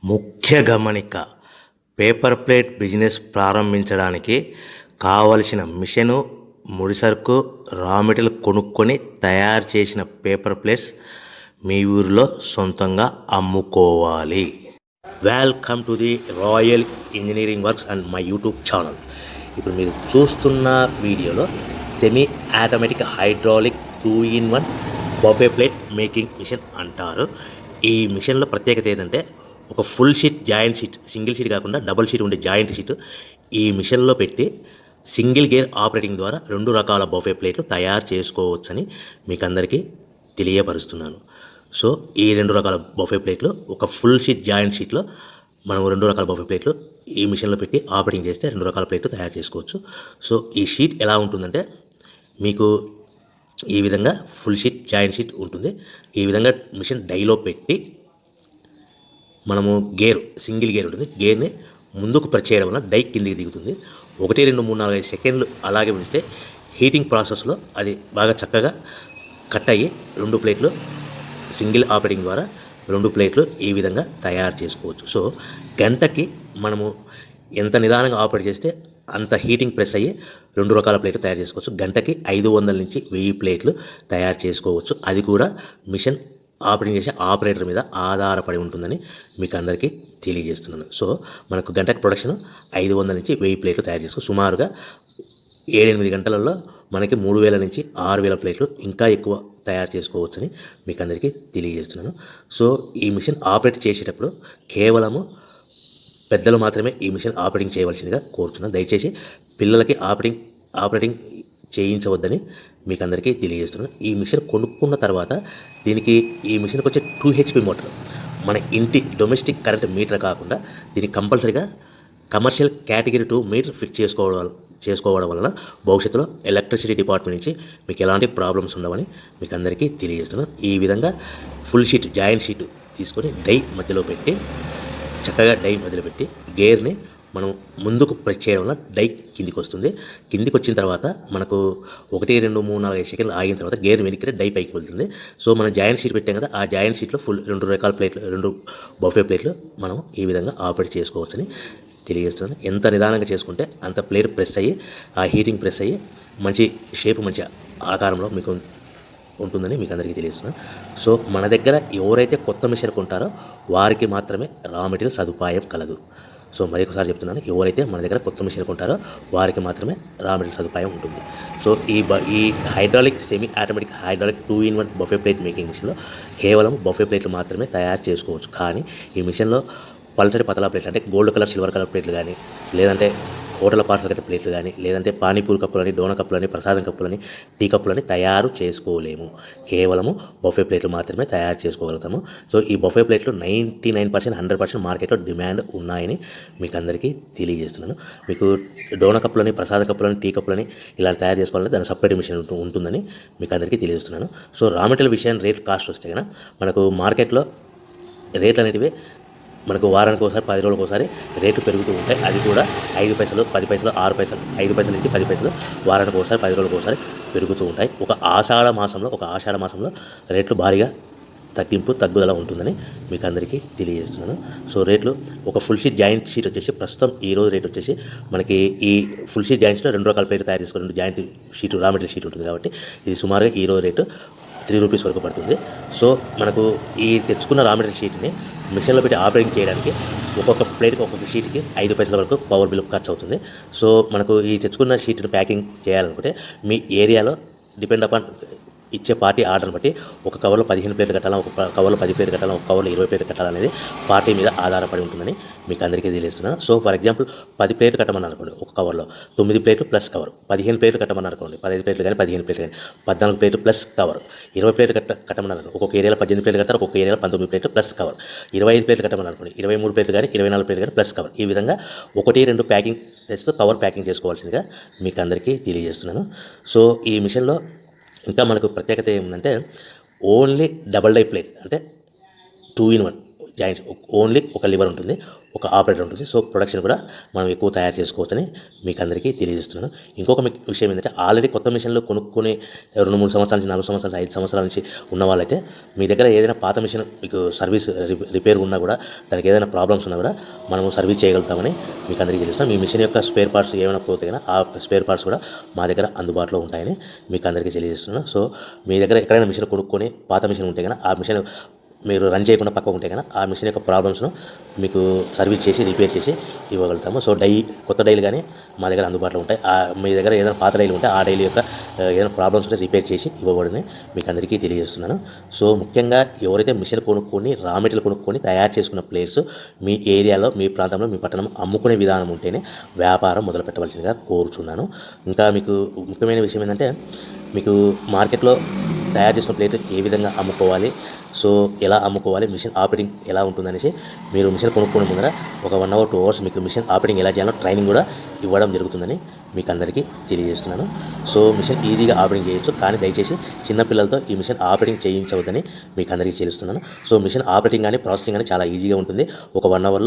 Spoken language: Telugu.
ముఖ్య గమనిక, పేపర్ ప్లేట్ బిజినెస్ ప్రారంభించడానికి కావలసిన మిషను, ముడిసరుకు, రా మెటీరియల్ కొనుక్కొని తయారు చేసిన పేపర్ ప్లేట్స్ మీ ఊరిలో సొంతంగా అమ్ముకోవాలి. Welcome to the royal engineering works and my YouTube channel. ఇప్పుడు మీరు చూస్తున్న వీడియోలో semi automatic hydraulic 2-in-1 buffet plate making machine అంటారు. ఈ మిషన్లో ప్రత్యేకత ఏంటంటే ఒక full sheet joint sheet, single sheet కాకుండా డబుల్ షీట్ ఉండే జాయింట్ షీట్ ఈ మిషన్లో పెట్టి సింగిల్ గేర్ ఆపరేటింగ్ ద్వారా 2 రకాల బఫే ప్లేట్లు తయారు చేసుకోవచ్చని మీకు అందరికీ తెలియపరుస్తున్నాను. సో ఈ 2 రకాల బఫే ప్లేట్లు ఒక ఫుల్ షీట్ జాయింట్ షీట్లో మనం 2 రకాల బఫే ప్లేట్లు ఈ మిషన్లో పెట్టి ఆపరేటింగ్ చేస్తే 2 రకాల ప్లేట్లు తయారు చేసుకోవచ్చు. సో ఈ షీట్ ఎలా ఉంటుందంటే మీకు ఈ విధంగా ఫుల్ షీట్ జాయింట్ షీట్ ఉంటుంది. ఈ విధంగా మిషన్ డైలో పెట్టి మనము సింగిల్ గేర్ ఉంటుంది. గేర్ని ముందుకు ప్రెస్ చేయడం వల్ల డై కిందికి దిగుతుంది. 1, 2, 3, 4, 5 సెకండ్లు అలాగే ఉంచితే హీటింగ్ ప్రాసెస్లో అది బాగా చక్కగా కట్ అయ్యి 2 ప్లేట్లు సింగిల్ ఆపరేటింగ్ ద్వారా 2 ప్లేట్లు ఈ విధంగా తయారు చేసుకోవచ్చు. సో గంటకి మనము ఎంత నిదానంగా ఆపరేట్ చేస్తే అంత హీటింగ్ ప్రెస్ అయ్యి 2 రకాల ప్లేట్లు తయారు చేసుకోవచ్చు. గంటకి 500 నుంచి 1000 ప్లేట్లు తయారు చేసుకోవచ్చు. అది కూడా మిషన్ ఆపరేటింగ్ చేసే ఆపరేటర్ మీద ఆధారపడి ఉంటుందని మీకు అందరికీ తెలియజేస్తున్నాను. సో మనకు గంటకి ప్రొడక్షన్ 500 నుంచి 1000 ప్లేట్లు తయారు చేసుకోవచ్చు. సుమారుగా 7-8 గంటలలో మనకి 3000 నుంచి 6000 ప్లేట్లు ఇంకా ఎక్కువ తయారు చేసుకోవచ్చని మీకు అందరికీ తెలియజేస్తున్నాను. సో ఈ మిషన్ ఆపరేట్ చేసేటప్పుడు కేవలము పెద్దలు మాత్రమే ఈ మిషన్ ఆపరేటింగ్ చేయవలసిందిగా కోరుతున్నాను. దయచేసి పిల్లలకి ఆపరేటింగ్ చేయించవద్దని మీకు అందరికీ తెలియజేస్తున్నాను. ఈ మిషన్ కొనుక్కున్న తర్వాత ఈ మిషన్కి వచ్చే 2 HP మోటార్ మన ఇంటి డొమెస్టిక్ కరెంట్ మీటర్ కాకుండా దీనికి కంపల్సరీగా కమర్షియల్ కేటగిరీ 2 మీటర్ ఫిక్స్ చేసుకోవడం వలన భవిష్యత్తులో ఎలక్ట్రిసిటీ డిపార్ట్మెంట్ నుంచి మీకు ఎలాంటి ప్రాబ్లమ్స్ ఉండవని మీకు అందరికీ తెలియజేస్తున్నాను. ఈ విధంగా ఫుల్ షీట్ జాయింట్ షీట్ తీసుకొని చక్కగా డై మధ్యలో పెట్టి గేర్ని మనం ముందుకు ప్రెస్ చేయడం వల్ల డై కిందికి వస్తుంది. కిందికి వచ్చిన తర్వాత మనకు 1, 2, 3, 4, 5 సెకండ్లు ఆగిన తర్వాత గేర్ వెనక్కి డై పైకి వెళ్తుంది. సో మనం జాయింట్ షీట్ పెట్టాం కదా, ఆ జాయింట్ షీట్లో ఫుల్ 2 రకాల ప్లేట్లు 2 బఫే ప్లేట్లు మనం ఈ విధంగా ఆపరేట్ చేసుకోవచ్చని తెలియజేస్తున్నాను. ఎంత నిదానంగా చేసుకుంటే అంత ప్లేట్ ప్రెస్ అయ్యి ఆ హీటింగ్ ప్రెస్ అయ్యి మంచి షేప్ మంచి ఆకారంలో మీకు ఉంటుందని మీకు అందరికీ తెలియజేస్తున్నాను. సో మన దగ్గర ఎవరైతే కొత్త మిషన్ కొంటారో వారికి మాత్రమే రా మెటీరియల్ సదుపాయం కలదు. సో మరొకసారి చెప్తున్నాను, ఎవరైతే మన దగ్గర కొత్త మిషన్ కొంటారో వారికి మాత్రమే రా మెటీరియల్ సదుపాయం ఉంటుంది. సో ఈ hydraulic semi automatic hydraulic 2-in-1 buffet plate making మిషన్లో కేవలం బఫే ప్లేట్లు మాత్రమే తయారు చేసుకోవచ్చు. కానీ ఈ మిషన్లో పల్చటి పతలా ప్లేట్లు అంటే గోల్డ్ కలర్, సిల్వర్ కలర్ ప్లేట్లు కానీ, లేదంటే హోటల్ పార్సల్ కట్టే ప్లేట్లు కానీ, లేదంటే పానీపూరి కప్పులని, డోనా కప్పులని, ప్రసాదం కప్పులని, టీ కప్పులని తయారు చేసుకోలేము. కేవలము బఫే ప్లేట్లు మాత్రమే తయారు చేసుకోగలుగుతాము. సో ఈ బఫే ప్లేట్లు 99%, 100% మార్కెట్లో డిమాండ్ ఉన్నాయని మీకు అందరికీ తెలియజేస్తున్నాను. మీకు డోనా కప్పులని, ప్రసాద కప్పులని, టీ కప్పులని ఇలా తయారు చేసుకోవాలంటే దాని సపరేట్ మిషన్ ఉంటుందని మీకు అందరికీ తెలియజేస్తున్నాను. సో రా మెటీరియల్ విషయాన్ని రేట్ కాస్ట్ వస్తే కనుక మనకు మార్కెట్లో రేట్లు అనేటివి మనకు వారానికి ఒకసారి, 10 రోజులకు ఒకసారి రేట్లు పెరుగుతూ ఉంటాయి. అది కూడా 5 పైసలు, 10 పైసలు, 6 పైసలు, 5 పైసల నుంచి 10 పైసలు వారానికి ఒకసారి, 10 రోజులకు ఒకసారి పెరుగుతూ ఉంటాయి. ఒక ఆషాఢ మాసంలో రేట్లు భారీగా తగ్గుదల ఉంటుందని మీకు అందరికీ తెలియజేస్తున్నాను. సో రేట్లు ఒక ఫుల్ షీట్ జాయింట్ షీట్ వచ్చేసి ప్రస్తుతం ఈరోజు రేట్ వచ్చేసి మనకి ఈ ఫుల్ షీట్ జాయింట్ షీట్లో 2 రకాల ప్లేట్లు తయారు చేసుకుని 2 joint sheet raw material sheet ఉంటుంది కాబట్టి ఇది సుమారుగా ఈరోజు రేటు 3 రూపీస్ వరకు పడుతుంది. సో మనకు ఈ తెచ్చుకున్న రా మెటీరియల్ షీట్ని మిషన్లో పెట్టి ఆపరేటింగ్ చేయడానికి ఒక్కొక్క ప్లేట్కి ఒక్కొక్క షీట్కి 5 పైసల వరకు పవర్ బిల్ ఖర్చు అవుతుంది. సో మనకు ఈ తెచ్చుకున్న షీట్ని ప్యాకింగ్ చేయాలనుకుంటే మీ ఏరియాలో డిపెండ్ అపాన్ ఇచ్చే పార్టీ ఆర్డర్ని బట్టి ఒక కవర్లో 15 ప్లేట్లు కట్టాలా, ఒక కవర్లో 10 ప్లేట్లు కట్టాలా, ఒక కవర్లో 20 ప్లేట్లు కట్టాలనేది పార్టీ మీద ఆధారపడి ఉంటుందని మీకు అందరికీ తెలియజేస్తున్నాను. సో ఫర్ ఎగ్జాంపుల్ 10 ప్లేట్లు కట్టమని అనుకోండి, ఒక కవర్లో 9 ప్లేట్లు ప్లస్ కవర్. 15 ప్లేట్లు కట్టమని అనుకోండి, 15 ప్లేట్లు కానీ 15 ప్లేట్లు కానీ 14 ప్లేట్లు ప్లస్ కవర్. 20 ప్లేట్లు కట్టమని అనుకోండి, ఒక్కొక్క ఏరియాలో 18 ప్లేట్లు కట్టారు, ఒక్కొక్క ఏరియాలో 19 ప్లేట్లు ప్లస్ కవర్. 25 ప్లేట్లు కట్టమని అనుకోండి, 23 ప్లేట్లు కానీ 24 ప్లేట్లు కానీ ప్లస్ కవర్. ఈ విధంగా 1, 2 ప్యాకింగ్ చేస్తూ కవర్ ప్యాకింగ్ చేసుకోవాల్సిందిగా మీకు అందరికీ తెలియజేస్తున్నాను. సో ఈ మిషన్లో ఇంకా మనకు ప్రత్యేకత ఏమిటంటే ఓన్లీ డబల్ డై ప్లేట్ అంటే 2-in-1 జాయింట్స్ ఓన్లీ ఒక లివర్ ఉంటుంది, ఒక ఆపరేటర్ ఉంటుంది. సో ప్రొడక్షన్ కూడా మనం ఎక్కువ తయారు చేసుకోవచ్చని మీకు అందరికీ తెలియజేస్తున్నాను. ఇంకొక విషయం ఏంటంటే ఆల్రెడీ కొత్త మిషన్లు కొనుక్కొని 2-3 సంవత్సరాల నుంచి 4 సంవత్సరాల నుంచి 5 సంవత్సరాల నుంచి ఉన్న వాళ్ళైతే మీ దగ్గర ఏదైనా పాత మిషన్ మీకు సర్వీస్ రిపేర్ ఉన్నా కూడా దానికి ఏదైనా ప్రాబ్లమ్స్ ఉన్నా కూడా మనము సర్వీస్ చేయగలుగుతామని మీకు అందరికీ తెలుస్తాం. మీ మిషన్ యొక్క స్పేర్ పార్ట్స్ ఏమైనా పోతే కన్నా ఆ స్పేర్ పార్ట్స్ కూడా మా దగ్గర అందుబాటులో ఉంటాయని మీకు అందరికీ తెలియజేస్తున్నాను. సో మీ దగ్గర ఎక్కడైనా మిషన్ కొనుక్కొని పాత మిషన్ ఉంటే కన్నా ఆ మిషన్ మీరు రన్ చేయకుండా పక్కకు ఉంటే కన్నా ఆ మిషన్ యొక్క ప్రాబ్లమ్స్ను మీకు సర్వీస్ చేసి రిపేర్ చేసి ఇవ్వగలుగుతాము. సో కొత్త డైలు కానీ మా దగ్గర అందుబాటులో ఉంటాయి. మీ దగ్గర ఏదైనా పాత డైలు ఉంటే ఆ డైలు యొక్క ఏదైనా ప్రాబ్లమ్స్ ఉంటే రిపేర్ చేసి ఇవ్వబడింది మీకు అందరికీ తెలియజేస్తున్నాను. సో ముఖ్యంగా ఎవరైతే మిషన్ కొనుక్కొని రా మెటీరియల్ కొనుక్కొని తయారు చేసుకున్న ప్లేయర్స్ మీ ఏరియాలో, మీ ప్రాంతంలో, మీ పట్టణం అమ్ముకునే విధానం ఉంటేనే వ్యాపారం మొదలు పెట్టవలసిందిగా కోరుచున్నాను. ఇంకా మీకు ముఖ్యమైన విషయం ఏంటంటే మీకు మార్కెట్లో తయారు చేసుకున్న ప్లేట్ ఏ విధంగా అమ్ముకోవాలి, సో ఎలా అమ్ముకోవాలి, మిషన్ ఆపరేటింగ్ ఎలా ఉంటుందనేసి మీరు మిషన్ కొనుక్కునే ముందర ఒక 1 అవర్ 2 అవర్స్ మీకు మిషన్ ఆపరేటింగ్ ఎలా చేయాలో ట్రైనింగ్ కూడా ఇవ్వడం జరుగుతుందని మీకు అందరికీ తెలియజేస్తున్నాను. సో మిషన్ ఈజీగా ఆపరేటింగ్ చేయొచ్చు, కానీ దయచేసి చిన్నపిల్లలతో ఈ మిషన్ ఆపరేటింగ్ చేయించవద్దని మీకు అందరికీ తెలుస్తున్నాను. సో మిషన్ ఆపరేటింగ్ కానీ ప్రాసెసింగ్ కానీ చాలా ఈజీగా ఉంటుంది. ఒక 1 అవర్లో